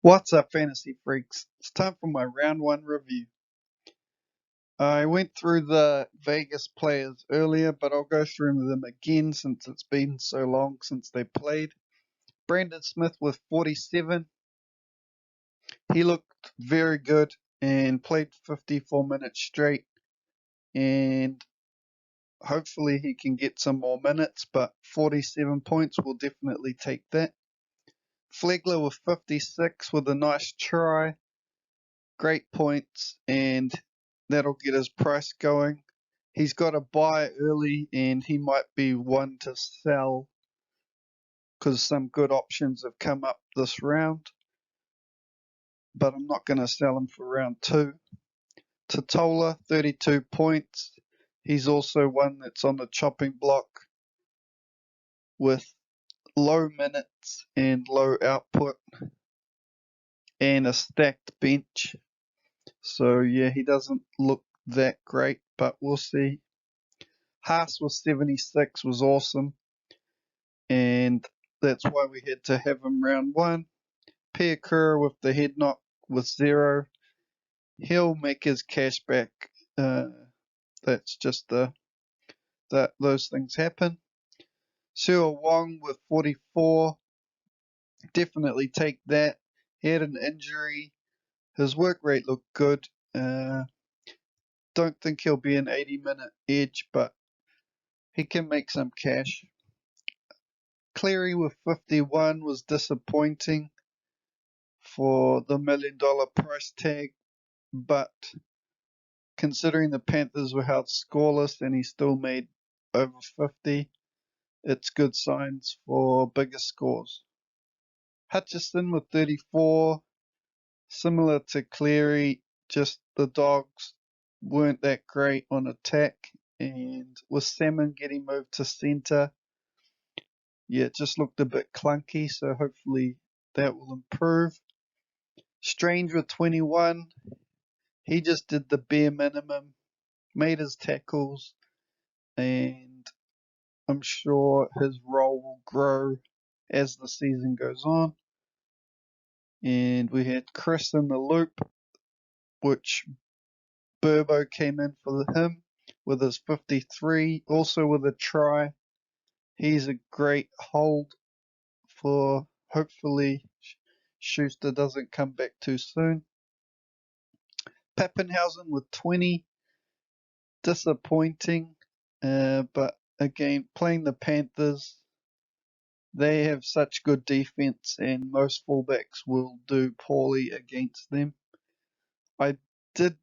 What's up, fantasy freaks? It's time for my round one review. I went through the Vegas players earlier, but I'll go through them again since it's been so long since they played. Brandon Smith with 47. He looked very good and played 54 minutes straight, and hopefully he can get some more minutes, but 47 points will definitely take that. Flegler with 56 with a nice try. Great points, and that'll get his price going. He's got to buy early, and he might be one to sell because some good options have come up this round. But I'm not going to sell him for round two. Totola, 32 points. He's also one that's on the chopping block with low minutes and low output and a stacked bench. So, yeah, he doesn't look that great, but we'll see. Haas with 76 was awesome, and that's why we had to have him round one. Piakura with the head knock with 0. He'll make his cash back. That's just that those things happen. Seo Wong with 44. Definitely take that. He had an injury. His work rate looked good. Don't think he'll be an 80-minute edge, but he can make some cash. Cleary with 51 was disappointing for the $1 million price tag, but considering the Panthers were held scoreless and he still made over 50, it's good signs for bigger scores. Hutchison with 34, similar to Cleary, just the Dogs weren't that great on attack, and with Salmon getting moved to centre, yeah, it just looked a bit clunky, so hopefully that will improve. Strange with 21, he just did the bare minimum, made his tackles, and I'm sure his role will grow as the season goes on. And we had Chris in the loop, which Burbo came in for him with his 53, also with a try. He's a great hold for hopefully Schuster doesn't come back too soon. Pappenhausen with 20, disappointing, but again, playing the Panthers, they have such good defense, and most fullbacks will do poorly against them. I did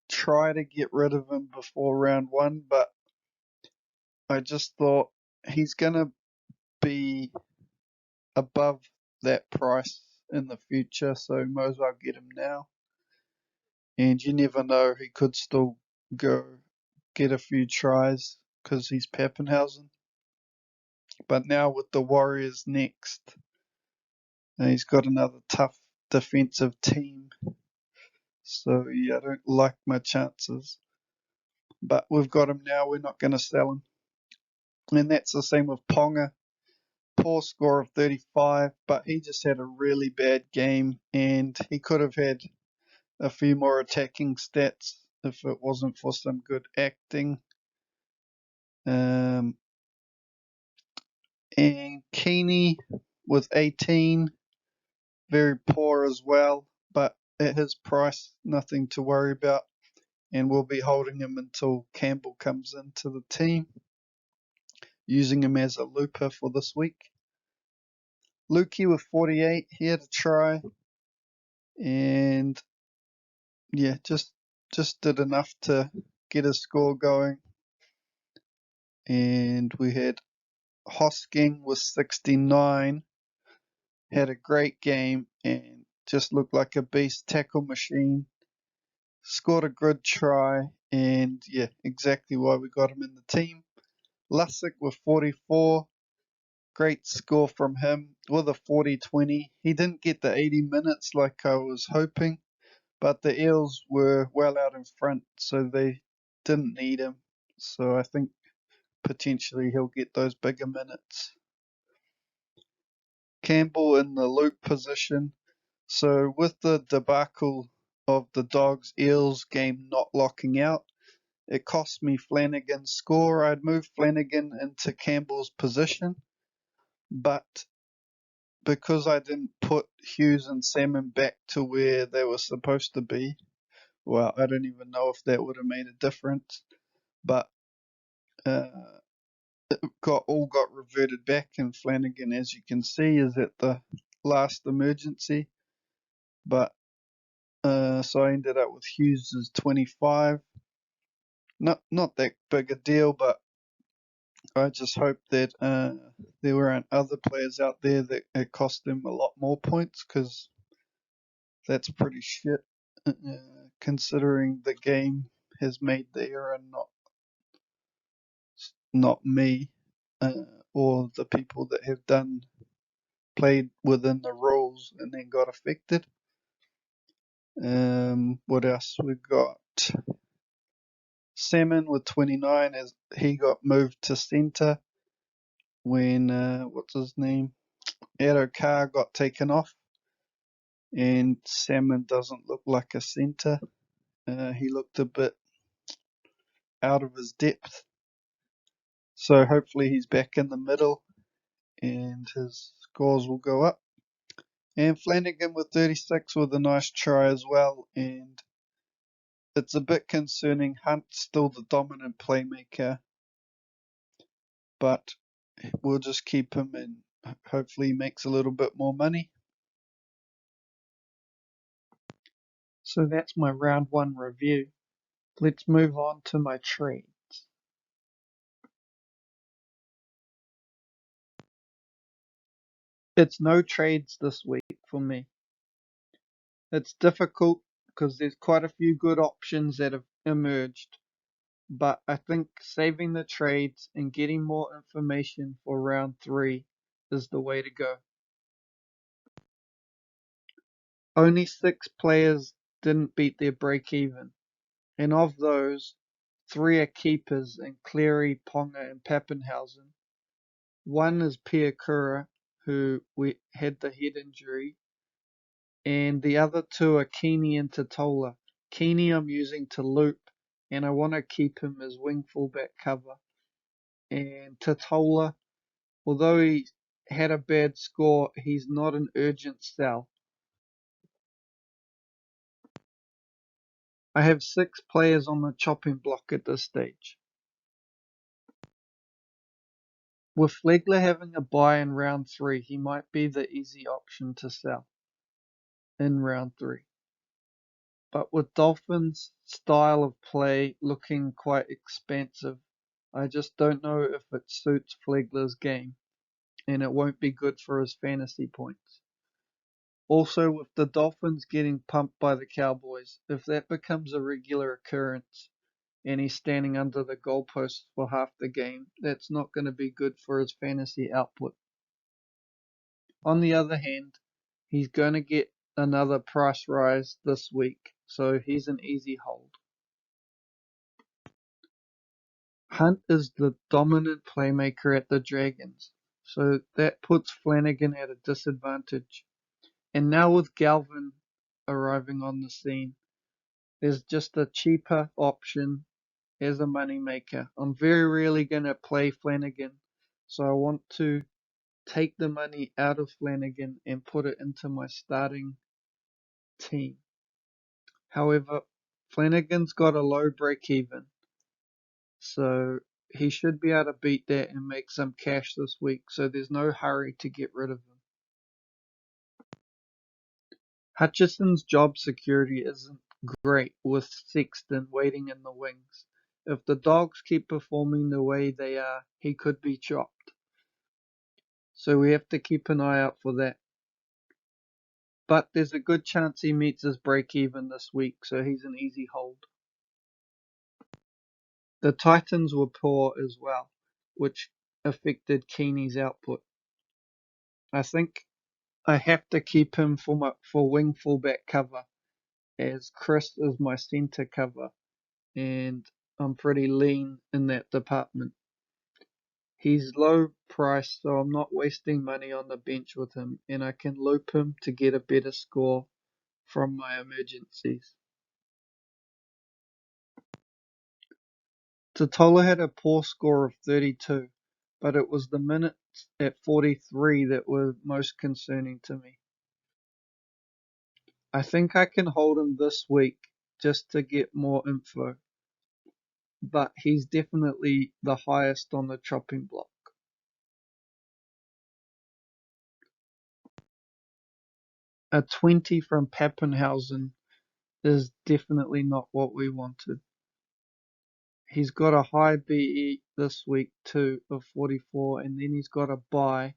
try to get rid of him before round one, but I just thought he's going to be above that price in the future, so might as well get him now. And you never know, he could still go get a few tries because he's Pappenhausen. But now with the Warriors next, he's got another tough defensive team. So yeah, I don't like my chances. But we've got him now, we're not going to sell him. And that's the same with Ponga. Poor score of 35, but he just had a really bad game, and he could have had a few more attacking stats if it wasn't for some good acting. And Keeney with 18, very poor as well, but at his price, nothing to worry about. And we'll be holding him until Campbell comes into the team, using him as a looper for this week. Lukey with 48, he had a try, and yeah, just did enough to get his score going. And we had Hosking with 69, had a great game and just looked like a beast tackle machine. Scored a good try, and yeah, exactly why we got him in the team. Lussick with 44, great score from him with a 40-20. He didn't get the 80 minutes like I was hoping, but the Eels were well out in front, so they didn't need him. So I think potentially he'll get those bigger minutes. Campbell in the loop position So with the debacle of the Dogs Eels game not locking out, it cost me Flanagan's score. I'd moved Flanagan into Campbell's position, but because I didn't put Hughes and Salmon back to where they were supposed to be, well, I don't even know if that would have made a difference, but uh, got reverted back, and Flanagan, as you can see, is at the last emergency. But so I ended up with Hughes as 25. Not that big a deal, but I just hope that there weren't other players out there that it cost them a lot more points, because that's pretty shit, considering the game has made the error, not me, or the people that have played within the rules and then got affected. What else we got? Salmon with 29, as he got moved to centre when what's his name, Addo-Carr got taken off, and Salmon doesn't look like a centre. He looked a bit out of his depth, so hopefully he's back in the middle and his scores will go up. And Flanagan with 36 with a nice try as well, and it's a bit concerning. Hunt's still the dominant playmaker, but we'll just keep him and hopefully he makes a little bit more money. So that's my round one review. Let's move on to my trades. It's no trades this week for me. It's difficult because there's quite a few good options that have emerged, but I think saving the trades and getting more information for round three is the way to go. Only 6 players didn't beat their break even, and of those, 3 are keepers in Cleary, Ponga, and Pappenhausen. One is Piakura, who we had the head injury, and the other 2 are Keeney and Totola. Keeney I'm using to loop, and I want to keep him as wing fullback cover. And Totola, although he had a bad score, he's not an urgent sell. I have 6 players on the chopping block at this stage. With Flegler having a bye in round 3, he might be the easy option to sell in round 3. But with Dolphins' style of play looking quite expansive, I just don't know if it suits Flegler's game, and it won't be good for his fantasy points. Also, with the Dolphins getting pumped by the Cowboys, if that becomes a regular occurrence and he's standing under the goalposts for half the game, that's not going to be good for his fantasy output. On the other hand, he's going to get another price rise this week, so he's an easy hold. Hunt is the dominant playmaker at the Dragons, so that puts Flanagan at a disadvantage. And now with Galvin arriving on the scene, there's just a cheaper option as a moneymaker. I'm very rarely going to play Flanagan, so I want to take the money out of Flanagan and put it into my starting team. However, Flanagan's got a low break even, so he should be able to beat that and make some cash this week, so there's no hurry to get rid of him. Hutchison's job security isn't great with Sexton waiting in the wings. If the Dogs keep performing the way they are, he could be chopped. So we have to keep an eye out for that. But there's a good chance he meets his break even this week, so he's an easy hold. The Titans were poor as well, which affected Keeney's output. I think I have to keep him for wing fullback cover, as Chris is my centre cover, and I'm pretty lean in that department. He's low priced, so I'm not wasting money on the bench with him, and I can loop him to get a better score from my emergencies. Totola had a poor score of 32, but it was the minutes at 43 that were most concerning to me. I think I can hold him this week just to get more info, but he's definitely the highest on the chopping block. A 20 from Pappenhausen is definitely not what we wanted. He's got a high BE this week too of 44, and then he's got a bye.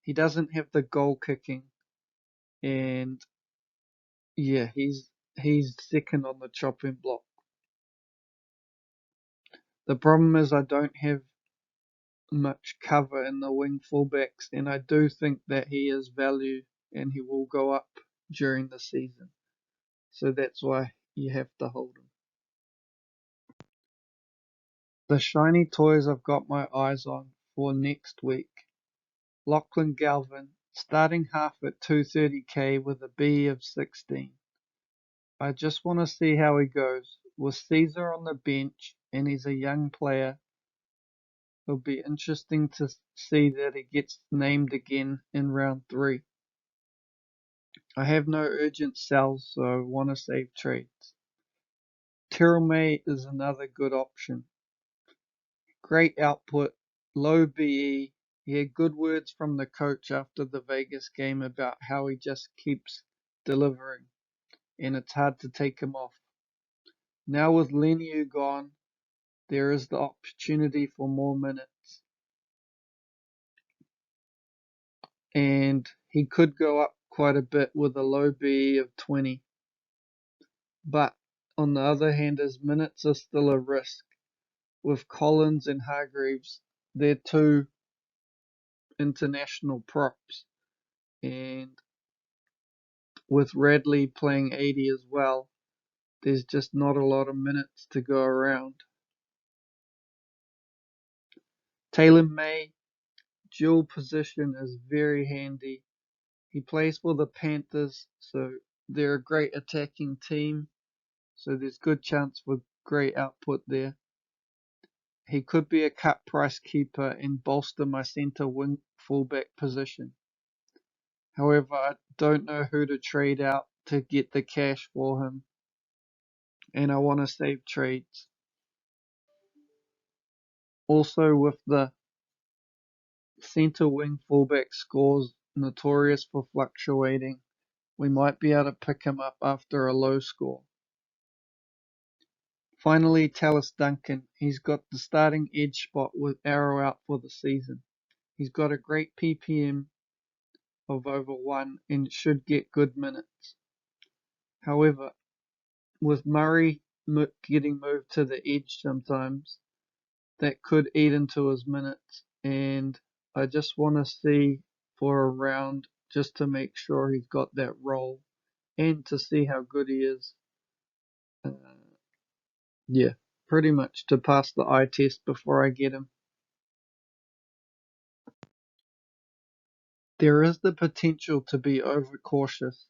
He doesn't have the goal kicking, and yeah, he's second on the chopping block. The problem is I don't have much cover in the wing fullbacks, and I do think that he is value and he will go up during the season. So that's why you have to hold him. The shiny toys I've got my eyes on for next week. Lachlan Galvin, starting half at 230k with a B of 16. I just want to see how he goes. With Caesar on the bench and he's a young player, it'll be interesting to see that he gets named again in round 3. I have no urgent sells, so I want to save trades. Terrell is another good option. Great output, low BE. He had good words from the coach after the Vegas game about how he just keeps delivering, and it's hard to take him off. Now with Leniu gone, there is the opportunity for more minutes, and he could go up quite a bit with a low BE of 20. But on the other hand, his minutes are still a risk. With Collins and Hargreaves, they're two international props, and with Radley playing 80 as well, there's just not a lot of minutes to go around. Taylor May, dual position is very handy. He plays for the Panthers, so they're a great attacking team, so there's good chance for great output there. He could be a cut price keeper and bolster my centre wing fullback position. However, I don't know who to trade out to get the cash for him, and I want to save trades. Also, with the centre wing fullback scores notorious for fluctuating, we might be able to pick him up after a low score. Finally, Tallis Duncan. He's got the starting edge spot with Arrow out for the season. He's got a great PPM of over 1 and should get good minutes. However, with Murray getting moved to the edge sometimes, that could eat into his minutes, and I just want to see for a round just to make sure he's got that role and to see how good he is. Uh, yeah, pretty much to pass the eye test before I get him. There is the potential to be overcautious,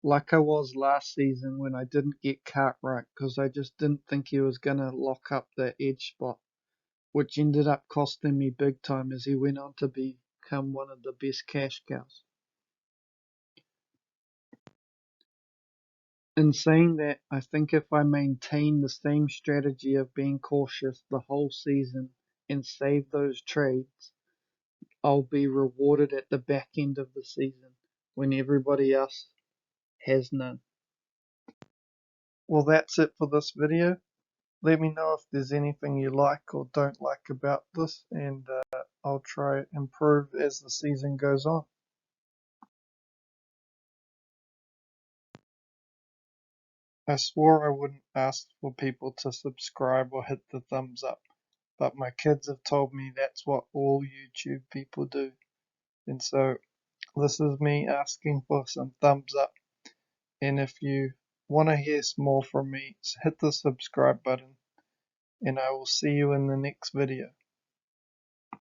like I was last season when I didn't get Cartwright because I just didn't think he was going to lock up that edge spot, which ended up costing me big time as he went on to become one of the best cash cows. In saying that, I think if I maintain the same strategy of being cautious the whole season and save those trades, I'll be rewarded at the back end of the season when everybody else has none. Well, that's it for this video. Let me know if there's anything you like or don't like about this, and I'll try to improve as the season goes on. I swore I wouldn't ask for people to subscribe or hit the thumbs up, but my kids have told me that's what all YouTube people do. And so this is me asking for some thumbs up. And if you want to hear more from me, hit the subscribe button, and I will see you in the next video.